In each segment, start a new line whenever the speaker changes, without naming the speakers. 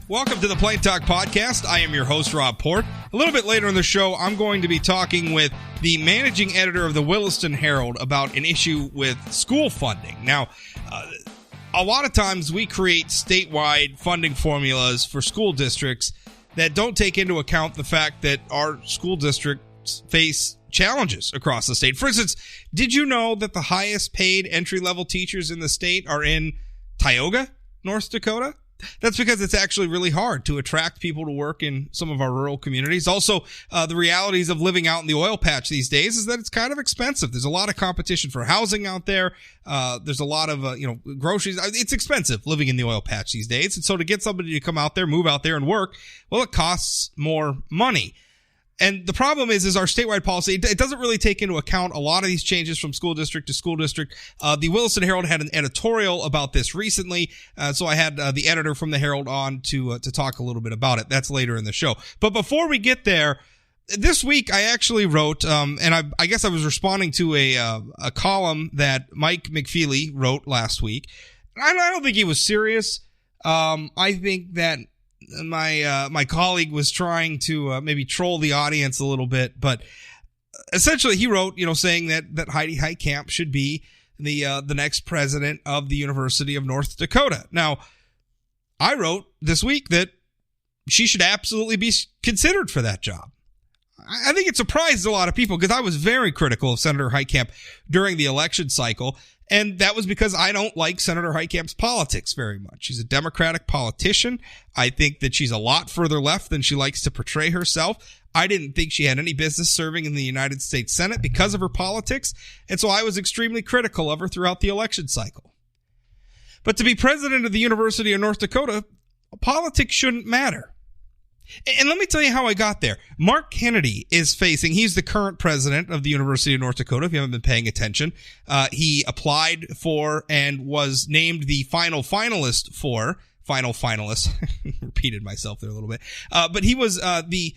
Welcome to the Plain Talk Podcast. I am your host, Rob Port. A little bit later in the show, I'm going to be talking with the managing editor of the Williston Herald about an issue with school funding. Now, a lot of times we create statewide funding formulas for school districts that don't take into account the fact that our school districts face challenges across the state. For instance, did you know that the highest paid entry-level teachers in the state are in Tioga, North Dakota? That's because it's actually really hard to attract people to work in some of our rural communities. Also, the realities of living out in the oil patch these days is that it's kind of expensive. There's a lot of competition for housing out there. There's a lot of, groceries. It's expensive living in the oil patch these days. And so to get somebody to come out there, move out there and work, well, it costs more money. And the problem is our statewide policy, it doesn't really take into account a lot of these changes from school district to school district. The Williston Herald had an editorial about this recently, so I had the editor from the Herald on to talk a little bit about it. That's later in the show. But before we get there, this week I actually wrote, and I guess I was responding to a column that Mike McFeely wrote last week. I don't think he was serious. I think that my colleague was trying to maybe troll the audience a little bit, but essentially he wrote, saying that Heidi Heitkamp should be the next president of the University of North Dakota. Now, I wrote this week that she should absolutely be considered for that job. I think it surprised a lot of people because I was very critical of Senator Heitkamp during the election cycle. And that was because I don't like Senator Heitkamp's politics very much. She's a Democratic politician. I think that she's a lot further left than she likes to portray herself. I didn't think she had any business serving in the United States Senate because of her politics. And so I was extremely critical of her throughout the election cycle. But to be president of the University of North Dakota, politics shouldn't matter. And let me tell you how I got there. Mark Kennedy is he's the current president of the University of North Dakota, if you haven't been paying attention. He applied for and was named the final finalist, repeated myself there a little bit. But he was the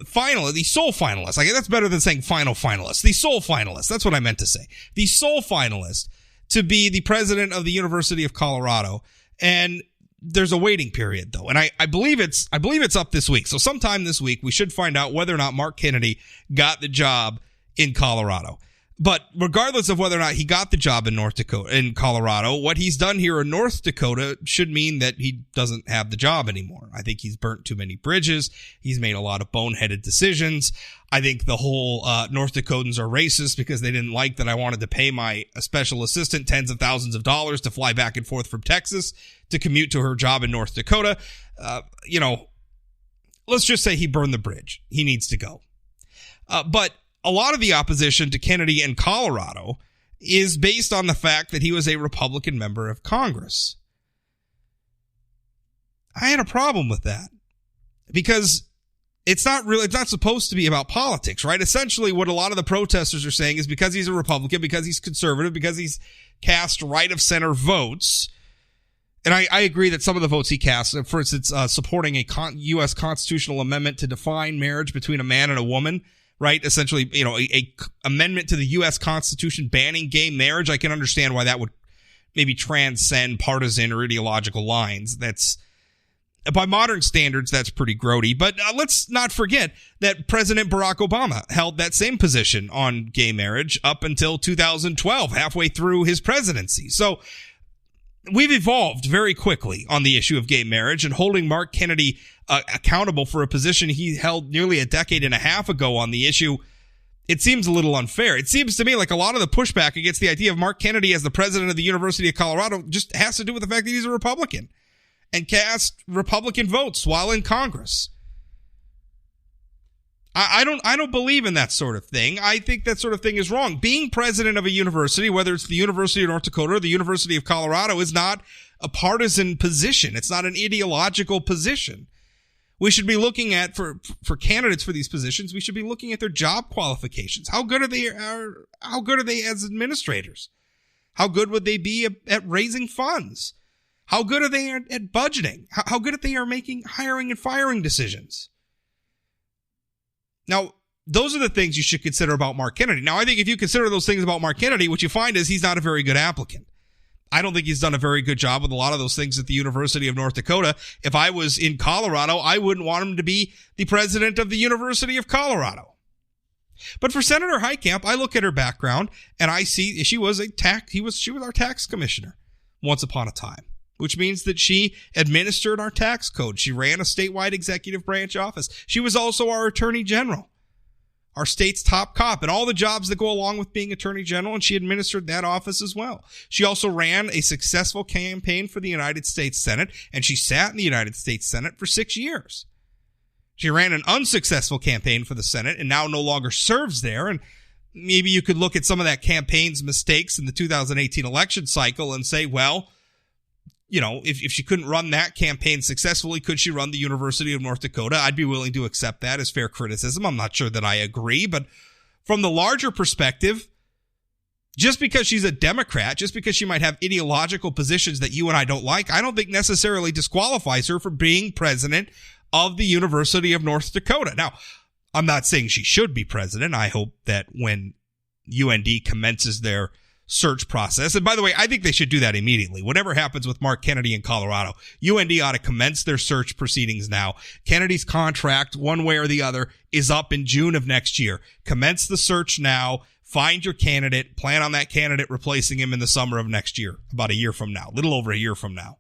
sole finalist. Like, that's better than saying final finalist. The sole finalist. That's what I meant to say. The sole finalist to be the president of the University of Colorado. And there's a waiting period, though, and I believe it's up this week. So sometime this week, we should find out whether or not Mark Kennedy got the job in Colorado. But regardless of whether or not he got the job in Colorado, what he's done here in North Dakota should mean that he doesn't have the job anymore. I think he's burnt too many bridges. He's made a lot of boneheaded decisions. I think the whole North Dakotans are racist because they didn't like that I wanted to pay my special assistant tens of thousands of dollars to fly back and forth from Texas to commute to her job in North Dakota. Let's just say he burned the bridge. He needs to go. But a lot of the opposition to Kennedy in Colorado is based on the fact that he was a Republican member of Congress. I had a problem with that because it's not supposed to be about politics, right? Essentially, what a lot of the protesters are saying is because he's a Republican, because he's conservative, because he's cast right of center votes. And I agree that some of the votes he cast, for instance, supporting a U.S. constitutional amendment to define marriage between a man and a woman, right? Essentially, a amendment to the U.S. Constitution banning gay marriage. I can understand why that would maybe transcend partisan or ideological lines. That's, by modern standards, that's pretty grody. But let's not forget that President Barack Obama held that same position on gay marriage up until 2012, halfway through his presidency. So we've evolved very quickly on the issue of gay marriage, and holding Mark Kennedy accountable for a position he held nearly a decade and a half ago on the issue, it seems a little unfair. It seems to me like a lot of the pushback against the idea of Mark Kennedy as the president of the University of Colorado just has to do with the fact that he's a Republican and cast Republican votes while in Congress. I don't believe in that sort of thing. I think that sort of thing is wrong. Being president of a university, whether it's the University of North Dakota or the University of Colorado, is not a partisan position. It's not an ideological position. We should be looking at, for candidates for these positions, we should be looking at their job qualifications. How good are they as administrators? How good would they be at raising funds? How good are they at budgeting? How good are they making hiring and firing decisions? Now, those are the things you should consider about Mark Kennedy. Now, I think if you consider those things about Mark Kennedy, what you find is he's not a very good applicant. I don't think he's done a very good job with a lot of those things at the University of North Dakota. If I was in Colorado, I wouldn't want him to be the president of the University of Colorado. But for Senator Heitkamp, I look at her background and I see she was our tax commissioner once upon a time, which means that she administered our tax code. She ran a statewide executive branch office. She was also our attorney general, our state's top cop, and all the jobs that go along with being attorney general, and she administered that office as well. She also ran a successful campaign for the United States Senate, and she sat in the United States Senate for 6 years. She ran an unsuccessful campaign for the Senate and now no longer serves there, and maybe you could look at some of that campaign's mistakes in the 2018 election cycle and say, well, you know, if she couldn't run that campaign successfully, could she run the University of North Dakota? I'd be willing to accept that as fair criticism. I'm not sure that I agree, but from the larger perspective, just because she's a Democrat, just because she might have ideological positions that you and I don't like, I don't think necessarily disqualifies her from being president of the University of North Dakota. Now, I'm not saying she should be president. I hope that when UND commences their search process, and by the way, I think they should do that immediately. Whatever happens with Mark Kennedy in Colorado, UND ought to commence their search proceedings now. Kennedy's contract, one way or the other, is up in June of next year. Commence the search now. Find your candidate. Plan on that candidate replacing him in the summer of next year, about a year from now, a little over a year from now.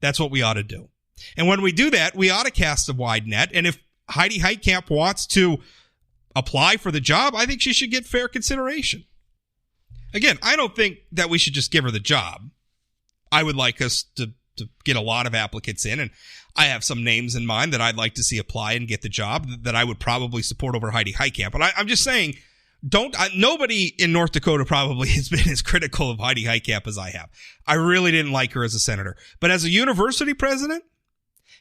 That's what we ought to do. And when we do that, we ought to cast a wide net. And if Heidi Heitkamp wants to apply for the job, I think she should get fair consideration. Again, I don't think that we should just give her the job. I would like us to get a lot of applicants in, and I have some names in mind that I'd like to see apply and get the job that I would probably support over Heidi Heitkamp. But I'm just saying, nobody in North Dakota probably has been as critical of Heidi Heitkamp as I have. I really didn't like her as a senator. But as a university president,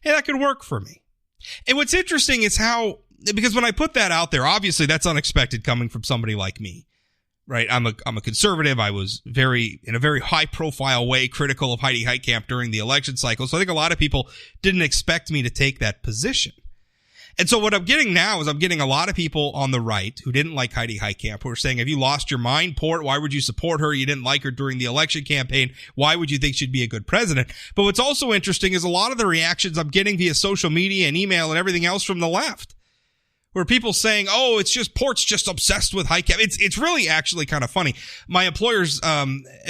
hey, that could work for me. And what's interesting is how, because when I put that out there, obviously that's unexpected coming from somebody like me, right? I'm a conservative. I was in a very high profile way critical of Heidi Heitkamp during the election cycle. So I think a lot of people didn't expect me to take that position. And so what I'm getting now is I'm getting a lot of people on the right who didn't like Heidi Heitkamp who are saying, have you lost your mind, Port? Why would you support her? You didn't like her during the election campaign. Why would you think she'd be a good president? But what's also interesting is a lot of the reactions I'm getting via social media and email and everything else from the left, where people saying, oh, it's just Port's just obsessed with Heitkamp. It's really actually kind of funny. My employers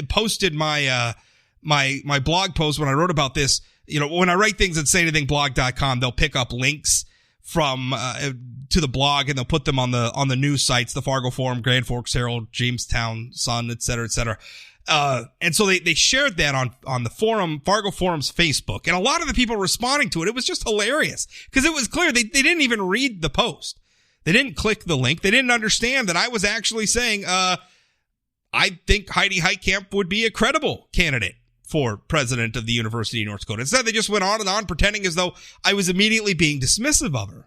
posted my blog post when I wrote about this. You know, when I write things at sayanythingblog.com, they'll pick up links from to the blog, and they'll put them on the news sites, the Fargo Forum, Grand Forks Herald, Jamestown Sun, et cetera, et cetera. And so they shared that on the forum, Fargo Forum's Facebook, and a lot of the people responding to it, it was just hilarious because it was clear they didn't even read the post. They didn't click the link. They didn't understand that I was actually saying, I think Heidi Heitkamp would be a credible candidate for president of the University of North Dakota. Instead, they just went on and on pretending as though I was immediately being dismissive of her.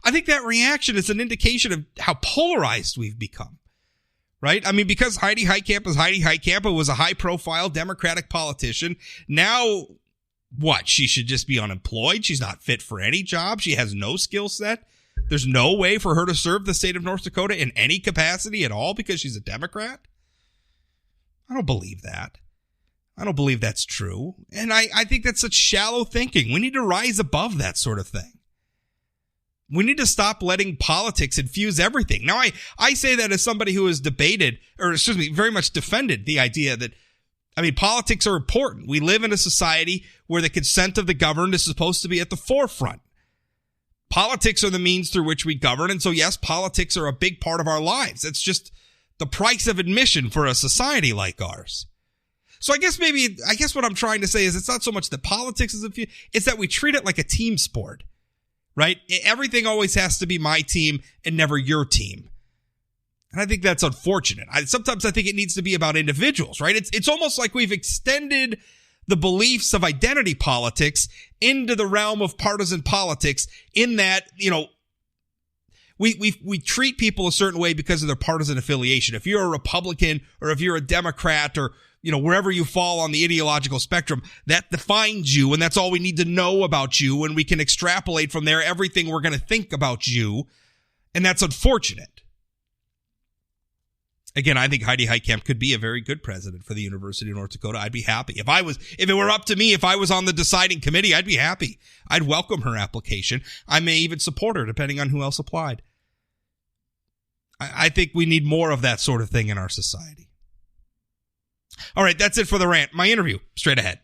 I think that reaction is an indication of how polarized we've become, right? I mean, because Heidi Heitkamp is Heidi Heitkamp, who was a high-profile Democratic politician. Now, what? She should just be unemployed? She's not fit for any job? She has no skill set? There's no way for her to serve the state of North Dakota in any capacity at all because she's a Democrat? I don't believe that. I don't believe that's true. And I think that's such shallow thinking. We need to rise above that sort of thing. We need to stop letting politics infuse everything. Now, I say that as somebody who has very much defended the idea that, politics are important. We live in a society where the consent of the governed is supposed to be at the forefront. Politics are the means through which we govern. And so, yes, politics are a big part of our lives. It's just the price of admission for a society like ours. So I guess what I'm trying to say is it's not so much that politics is it's that we treat it like a team sport, right? Everything always has to be my team and never your team. And I think that's unfortunate. Sometimes I think it needs to be about individuals, right? It's almost like we've extended the beliefs of identity politics into the realm of partisan politics in that, we treat people a certain way because of their partisan affiliation. If you're a Republican or if you're a Democrat or wherever you fall on the ideological spectrum, that defines you, and that's all we need to know about you, and we can extrapolate from there everything we're going to think about you, and that's unfortunate. Again, I think Heidi Heitkamp could be a very good president for the University of North Dakota. I'd be happy. If it were up to me, if I was on the deciding committee, I'd be happy. I'd welcome her application. I may even support her, depending on who else applied. I think we need more of that sort of thing in our society. All right, that's it for the rant. My interview, straight ahead.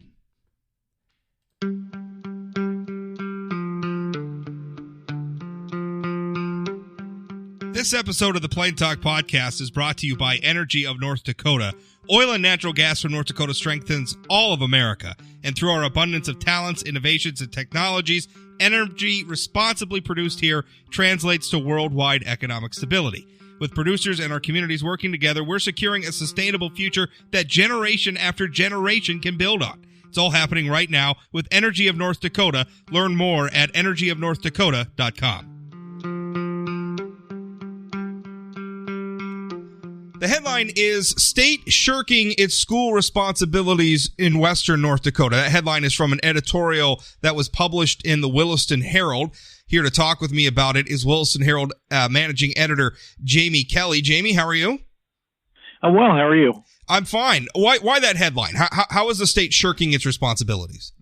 This episode of the Plain Talk Podcast is brought to you by Energy of North Dakota. Oil and natural gas from North Dakota strengthens all of America. And through our abundance of talents, innovations, and technologies, energy responsibly produced here translates to worldwide economic stability. With producers and our communities working together, we're securing a sustainable future that generation after generation can build on. It's all happening right now with Energy of North Dakota. Learn more at energyofnorthdakota.com. The headline is State Shirking Its School Responsibilities in Western North Dakota. That headline is from an editorial that was published in the Williston Herald. Here to talk with me about it is Williston Herald managing editor Jamie Kelly. Jamie, how are you?
Well, how are you?
I'm fine. Why that headline? How is the state shirking its responsibilities?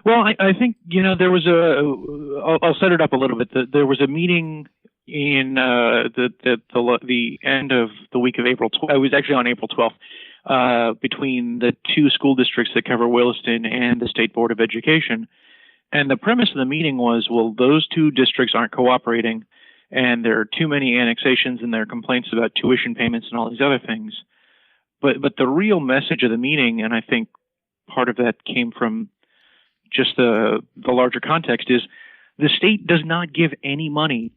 Well, I think, there was I'll set it up a little bit. There was a meeting in the end of the week of April 12th. It was actually on April 12th between the two school districts that cover Williston and the State Board of Education. And the premise of the meeting was, well, those two districts aren't cooperating, and there are too many annexations, and there are complaints about tuition payments and all these other things. But the real message of the meeting, and I think part of that came from just the larger context, is the state does not give any money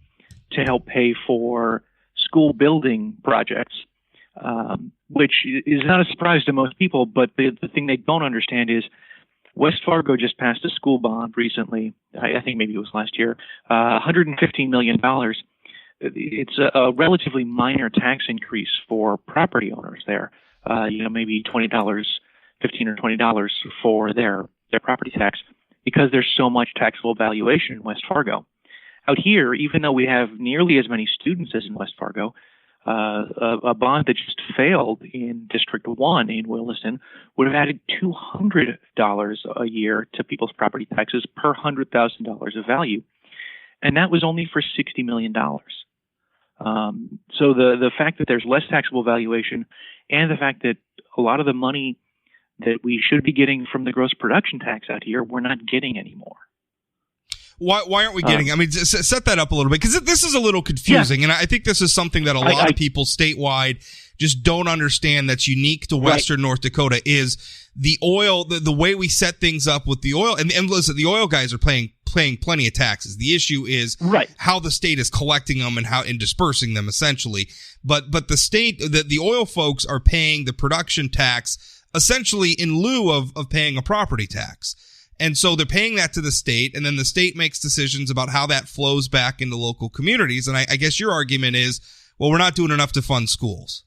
to help pay for school building projects, which is not a surprise to most people. But the thing they don't understand is West Fargo just passed a school bond recently. I think maybe it was last year, $115 million. It's a relatively minor tax increase for property owners there. Maybe $20, $15 or $20 for their property tax, because there's so much taxable valuation in West Fargo. Out here, even though we have nearly as many students as in West Fargo, a bond that just failed in District 1 in Williston would have added $200 a year to people's property taxes per $100,000 of value. And that was only for $60 million. So the fact that there's less taxable valuation, and the fact that a lot of the money that we should be getting from the gross production tax out here, we're not getting anymore.
Why aren't we getting? I mean, set that up a little bit, because this is a little confusing, yeah. And I think this is something that a lot of people statewide just don't understand. That's unique to Western North Dakota is the oil, the way we set things up with the oil. And listen, the oil guys are paying plenty of taxes. The issue is how the state is collecting them and dispersing them essentially. But the state, the oil folks are paying the production tax essentially in lieu of paying a property tax. And so they're paying that to the state, and then the state makes decisions about how that flows back into local communities. And I guess your argument is, well, we're not doing enough to fund schools.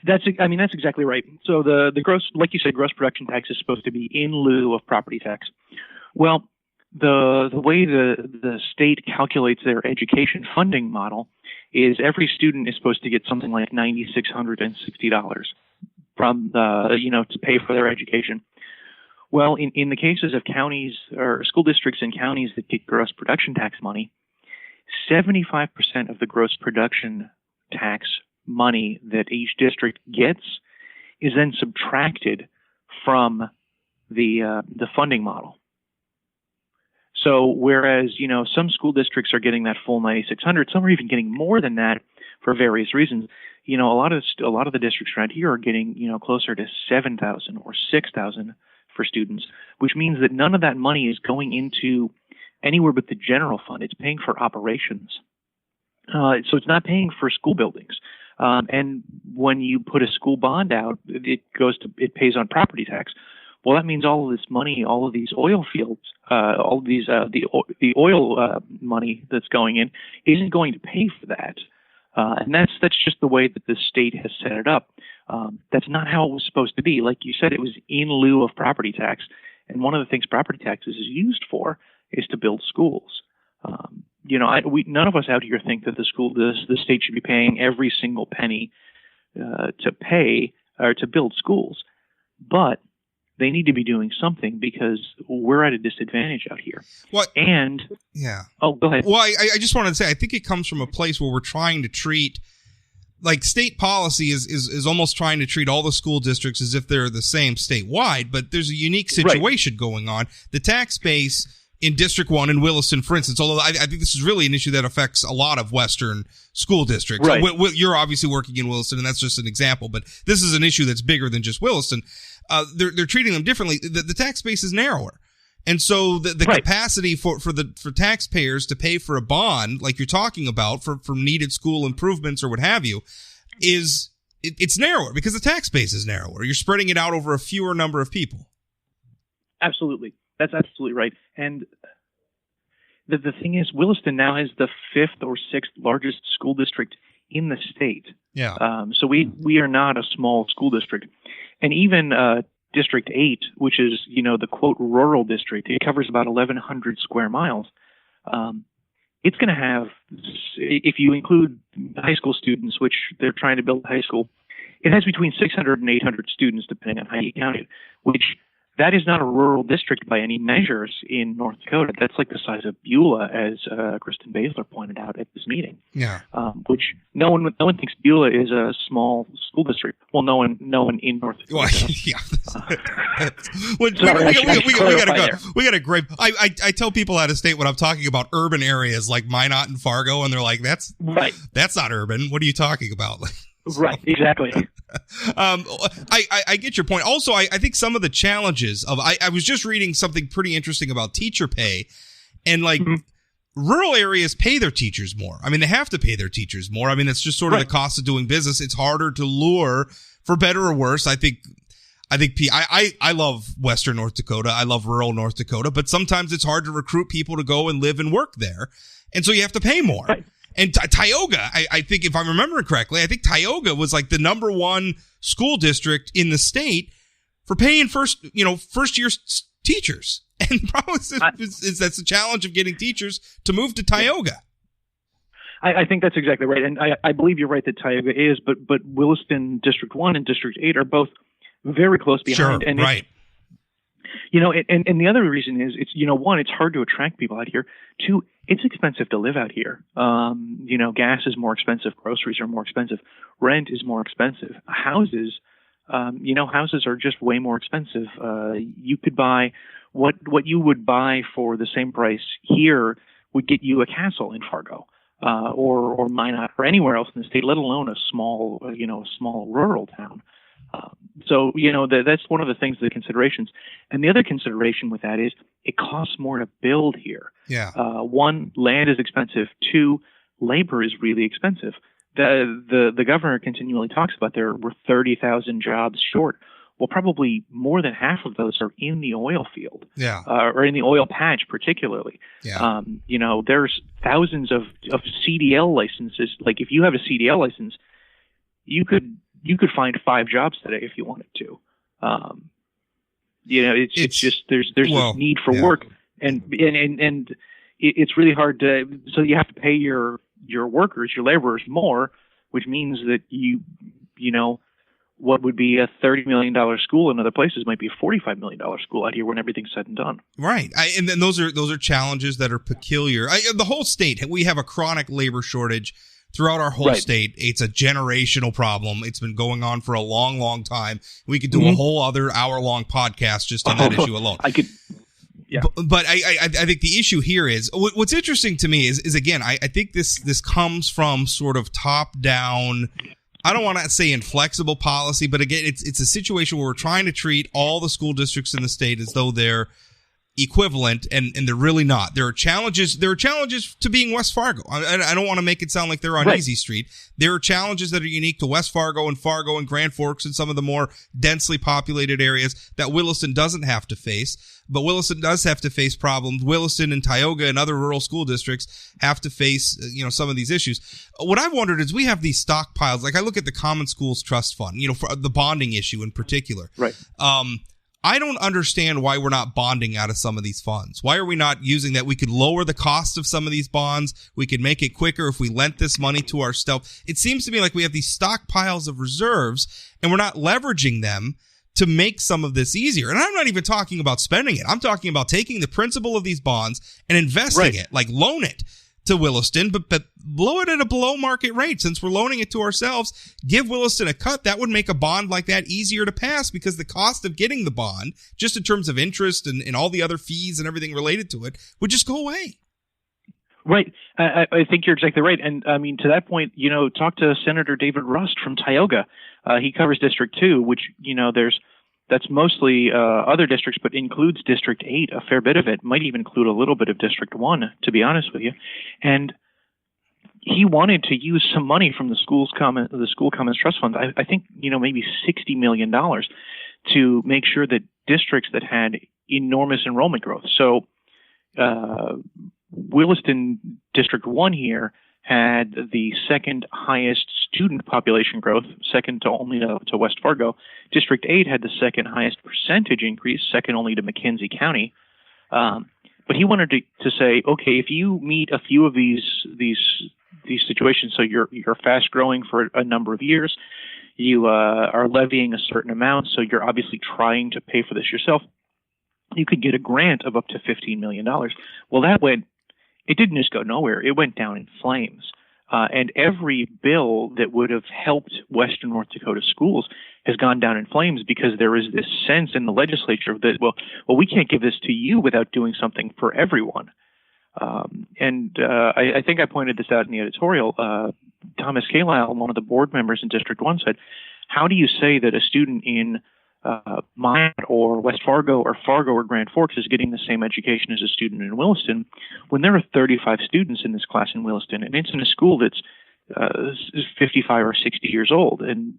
That's exactly right. So the gross, like you said, gross production tax is supposed to be in lieu of property tax. Well, the way the state calculates their education funding model is every student is supposed to get something like $9,660 from to pay for their education. Well, in the cases of counties or school districts in counties that get gross production tax money, 75% of the gross production tax money that each district gets is then subtracted from the funding model. So whereas, some school districts are getting that full 9,600, some are even getting more than that for various reasons. A lot of the districts around here are getting, closer to 7,000 or 6,000 for students, which means that none of that money is going into anywhere but the general fund. It's paying for operations. So it's not paying for school buildings. And when you put a school bond out, it pays on property tax. Well, that means all of this money, all of these oil fields, all of these the oil money that's going in isn't going to pay for that. And that's just the way that the state has set it up. That's not how it was supposed to be. Like you said, it was in lieu of property tax. And one of the things property taxes is used for is to build schools. None of us out here think that the state should be paying every single penny to pay or to build schools, but they need to be doing something because we're at a disadvantage out here.
What?
And
yeah.
Oh, go ahead.
Well, I just wanted to say I think it comes from a place where we're trying to treat, like, state policy is almost trying to treat all the school districts as if they're the same statewide, but there's a unique situation going on. The tax base in District 1 in Williston, for instance, although I think this is really an issue that affects a lot of Western school districts.
Right.
You're obviously working in Williston, and that's just an example, but this is an issue that's bigger than just Williston. They're treating them differently. The tax base is narrower. And so the capacity for taxpayers to pay for a bond, like you're talking about, for needed school improvements or what have you, it's narrower because the tax base is narrower. You're spreading it out over a fewer number of people.
Absolutely. That's absolutely right. And the thing is, Williston now has the 5th or 6th largest school district in the state.
Yeah.
So we are not a small school district. And even District 8, which is, the quote rural district, it covers about 1,100 square miles. It's going to have, if you include high school students, which they're trying to build a high school, it has between 600 and 800 students, depending on how you count it, which that is not a rural district by any measures in North Dakota. That's like the size of Beulah, as Kristen Baszler pointed out at this meeting.
Yeah.
Which no one thinks Beulah is a small school district. Well, no one in North Dakota.
Well, yeah. We got to great. I tell people out of state when I'm talking about urban areas like Minot and Fargo, and they're like, "That's not urban. What are you talking about?"
Right, exactly.
I get your point. Also, I think some of the challenges of I was just reading something pretty interesting about teacher pay, and rural areas pay their teachers more. I mean, they have to pay their teachers more. I mean, it's just sort of the cost of doing business. It's harder to lure, for better or worse. I love Western North Dakota. I love rural North Dakota, but sometimes it's hard to recruit people to go and live and work there, and so you have to pay more. Right. And Tioga, I think, if I'm remembering correctly, I think Tioga was like the number 1 school district in the state for paying first year teachers. And the problem is that's the challenge of getting teachers to move to Tioga.
I think that's exactly right. And I believe you're right that Tioga is, but Williston District 1 and District 8 are both very close behind.
Sure,
and
right.
And the other reason is one, it's hard to attract people out here. 2, it's expensive to live out here. Gas is more expensive. Groceries are more expensive. Rent is more expensive. Houses are just way more expensive. You could buy what you would buy for the same price here would get you a castle in Fargo, or Minot, or anywhere else in the state, let alone a small rural town. So that's one of the things, the considerations. And the other consideration with that is it costs more to build here.
Yeah.
1, land is expensive. 2, labor is really expensive. The governor continually talks about there were 30,000 jobs short. Well, probably more than half of those are in the oil field.
Yeah.
Or in the oil patch particularly.
Yeah.
There's thousands of CDL licenses. Like if you have a CDL license, you could find 5 jobs today if you wanted to. It's just there's this need for work, and it's really hard to. So you have to pay your workers, your laborers more, which means that what would be a $30 million school in other places might be a $45 million school out here when everything's said and done.
Right, and then those are challenges that are peculiar. The whole state, we have a chronic labor shortage. Throughout our whole state, it's a generational problem. It's been going on for a long, long time. We could do a whole other hour-long podcast just on that issue alone.
I could, yeah.
But I think the issue here is what's interesting to me is again, I think this comes from sort of top-down. I don't want to say inflexible policy, but again, it's a situation where we're trying to treat all the school districts in the state as though they're equivalent, and they're really not. There are challenges to being West Fargo. I don't want to make it sound like they're on Easy Street. There are challenges that are unique to West Fargo and Grand Forks and some of the more densely populated areas that Williston doesn't have to face. But Williston does have to face problems. Williston and Tioga and other rural school districts have to face, some of these issues. What I've wondered is we have these stockpiles. Like I look at the Common Schools Trust Fund, for the bonding issue in particular.
Right.
I don't understand why we're not bonding out of some of these funds. Why are we not using that? We could lower the cost of some of these bonds. We could make it quicker if we lent this money to ourselves. It seems to me like we have these stockpiles of reserves and we're not leveraging them to make some of this easier. And I'm not even talking about spending it. I'm talking about taking the principal of these bonds and investing it, like loan it to Williston, but blow it at a below market rate. Since we're loaning it to ourselves, give Williston a cut. That would make a bond like that easier to pass because the cost of getting the bond, just in terms of interest and all the other fees and everything related to it, would just go away.
Right. I think you're exactly right. And I mean, to that point, talk to Senator David Rust from Tioga. He covers District 2, which, that's mostly other districts, but includes District 8, a fair bit of it, might even include a little bit of District 1, to be honest with you. And he wanted to use some money from the School Commons Trust Fund, I think, maybe $60 million to make sure that districts that had enormous enrollment growth. So Williston District 1 here had the second highest student population growth, second to only to West Fargo. District 8 had the second highest percentage increase, second only to McKenzie County. But he wanted to say, okay, if you meet a few of these situations, so you're fast growing for a number of years, you are levying a certain amount, so you're obviously trying to pay for this yourself, you could get a grant of up to $15 million. Well, it didn't just go nowhere. It went down in flames. And every bill that would have helped Western North Dakota schools has gone down in flames because there is this sense in the legislature that, well, we can't give this to you without doing something for everyone. I think I pointed this out in the editorial. Thomas Kalile, one of the board members in District 1, said, how do you say that a student in Minot or West Fargo or Grand Forks is getting the same education as a student in Williston when there are 35 students in this class in Williston, and it's in a school that's 55 or 60 years old, and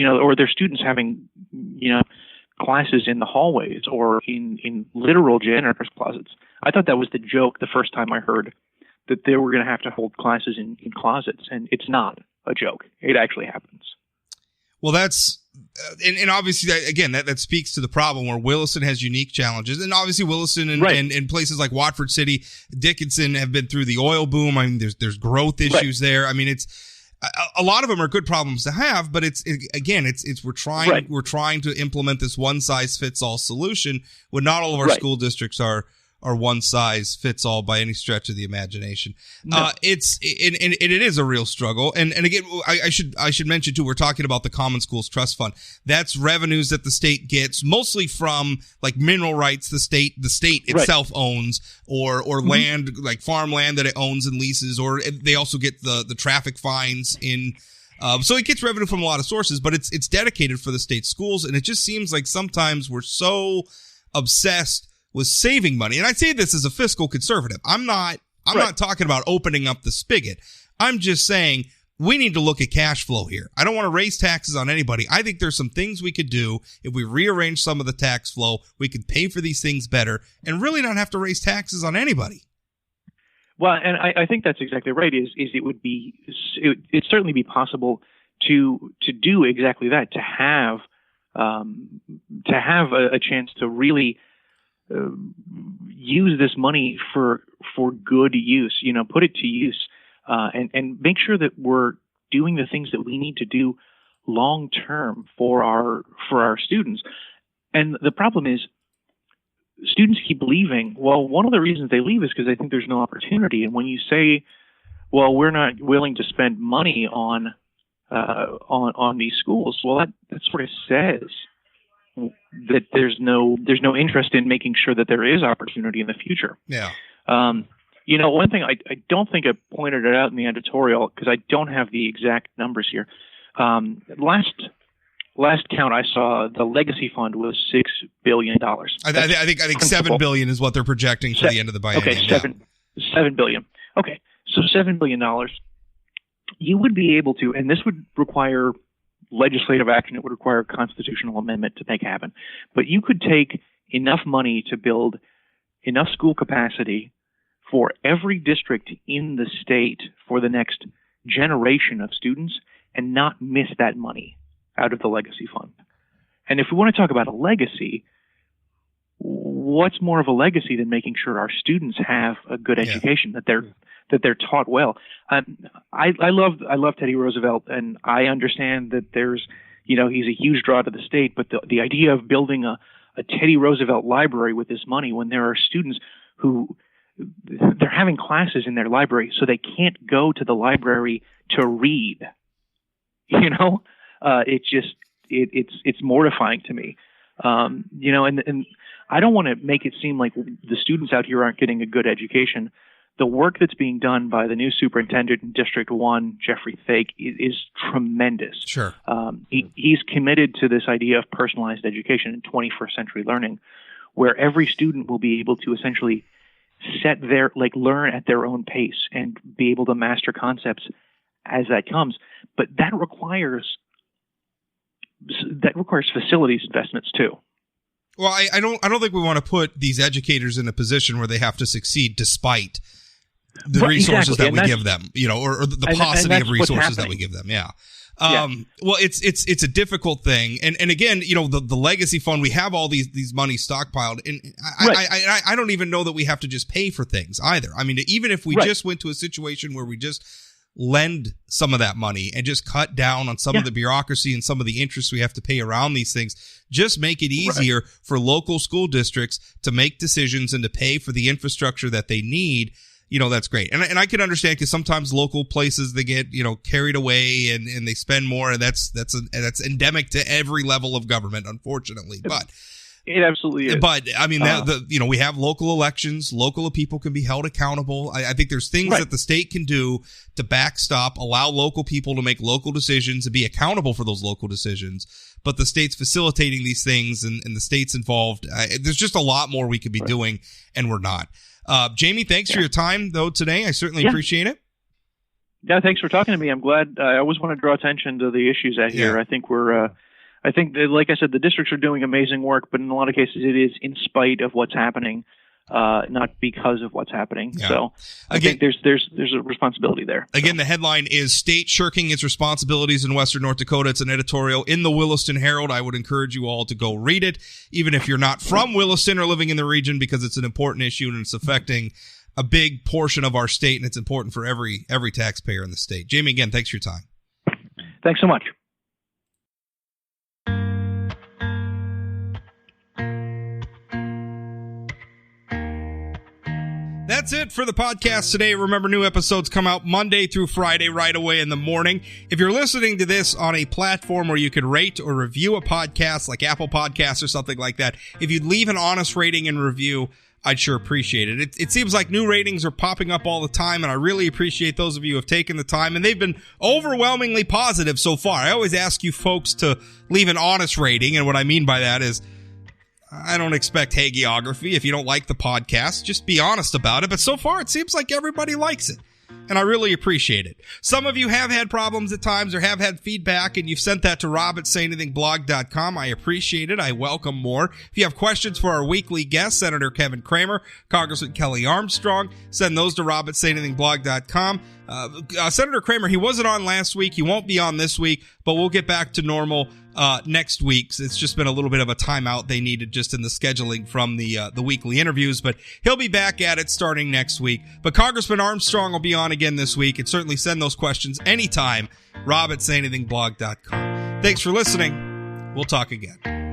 or their students having classes in the hallways or in literal janitor's closets. I thought that was the joke the first time I heard that they were going to have to hold classes in closets, and it's not a joke. It actually happens.
Well, that's and obviously that speaks to the problem where Williston has unique challenges, and obviously Williston and places like Watford City, Dickinson have been through the oil boom. I mean, there's growth issues there. I mean, it's a lot of them are good problems to have, but we're trying to implement this one size fits all solution when not all of our school districts are one size fits all by any stretch of the imagination. No. It is a real struggle. And again, I should mention too, we're talking about the Common Schools Trust Fund. That's revenues that the state gets mostly from like mineral rights the state itself owns or land, like farmland that it owns and leases, or they also get the traffic fines in. So it gets revenue from a lot of sources, but it's dedicated for the state schools. And it just seems like sometimes we're so obsessed with saving money. And I say this as a fiscal conservative. I'm not talking about opening up the spigot. I'm just saying we need to look at cash flow here. I don't want to raise taxes on anybody. I think there's some things we could do. If we rearrange some of the tax flow, we could pay for these things better and really not have to raise taxes on anybody.
Well, and I think that's exactly right. It'd certainly be possible to do exactly that, to have a chance to really use this money for good use, put it to use, and make sure that we're doing the things that we need to do long term for our students. And the problem is students keep leaving. Well, one of the reasons they leave is because they think there's no opportunity. And when you say, well, we're not willing to spend money on these schools, well, that sort of says that there's no interest in making sure that there is opportunity in the future.
Yeah.
One thing I don't think I pointed it out in the editorial because I don't have the exact numbers here. Last count I saw, the legacy fund was $6 billion.
I think $7 billion is what they're projecting for the end of the biennium.
Okay, $7 billion. Okay, so $7 billion. You would be able to, and this would require legislative action. It would require a constitutional amendment to make happen. But you could take enough money to build enough school capacity for every district in the state for the next generation of students and not miss that money out of the legacy fund. And if we want to talk about a legacy, what's more of a legacy than making sure our students have a good education, that they're taught well? I love Teddy Roosevelt, and I understand that there's, he's a huge draw to the state, but the idea of building a Teddy Roosevelt library with this money, when there are students who they're having classes in their library, so they can't go to the library to read. It's mortifying to me. And I don't want to make it seem like the students out here aren't getting a good education. The work that's being done by the new superintendent in District 1, Jeffrey Fake, is tremendous.
Sure.
He's committed to this idea of personalized education and 21st century learning, where every student will be able to essentially learn at their own pace and be able to master concepts as that comes. But that requires facilities investments too.
Well, I don't think we want to put these educators in a position where they have to succeed despite the resources that we give them, or the paucity of resources that we give them. Yeah. Well, it's a difficult thing. And again, the legacy fund, we have all these money stockpiled, and I don't even know that we have to just pay for things either. I mean, even if we just went to a situation where we just lend some of that money and just cut down on some of the bureaucracy and some of the interest we have to pay around these things, just make it easier for local school districts to make decisions and to pay for the infrastructure that they need. That's great. And I can understand, because sometimes local places, they get, carried away and they spend more, and that's endemic to every level of government, unfortunately. But
it absolutely is.
But I mean, we have local elections. Local people can be held accountable. I think there's things that the state can do to backstop, allow local people to make local decisions and be accountable for those local decisions. But the state's facilitating these things, and the state's involved. There's just a lot more we could be doing, and we're not. Jamie, thanks for your time, though, today. I certainly appreciate it.
Yeah, thanks for talking to me. I'm glad. I always want to draw attention to the issues out here. I think like I said, the districts are doing amazing work, but in a lot of cases it is in spite of what's happening, not because of what's happening. Yeah. So I think there's a responsibility there.
Again, the headline is State Shirking Its Responsibilities in Western North Dakota. It's an editorial in the Williston Herald. I would encourage you all to go read it, even if you're not from Williston or living in the region, because it's an important issue and it's affecting a big portion of our state, and it's important for every taxpayer in the state. Jamie, again, thanks for your time.
Thanks so much.
That's it for the podcast today. Remember, new episodes come out Monday through Friday right away in the morning. If you're listening to this on a platform where you could rate or review a podcast, like Apple Podcasts or something like that, if you'd leave an honest rating and review, I'd sure appreciate it. It seems like new ratings are popping up all the time, and I really appreciate those of you who have taken the time, and they've been overwhelmingly positive so far. I always ask you folks to leave an honest rating, and what I mean by that is, I don't expect hagiography. If you don't like the podcast, just be honest about it. But so far, it seems like everybody likes it, and I really appreciate it. Some of you have had problems at times or have had feedback, and you've sent that to rob@sayanythingblog.com. I appreciate it. I welcome more. If you have questions for our weekly guests, Senator Kevin Cramer, Congressman Kelly Armstrong, send those to rob@sayanythingblog.com. Senator Cramer, he wasn't on last week. He won't be on this week, but we'll get back to normal next week. It's just been a little bit of a timeout they needed just in the scheduling from the weekly interviews, but he'll be back at it starting next week. But Congressman Armstrong will be on again this week, and certainly send those questions anytime, rob@sayanythingblog.com. Thanks for listening. We'll talk again.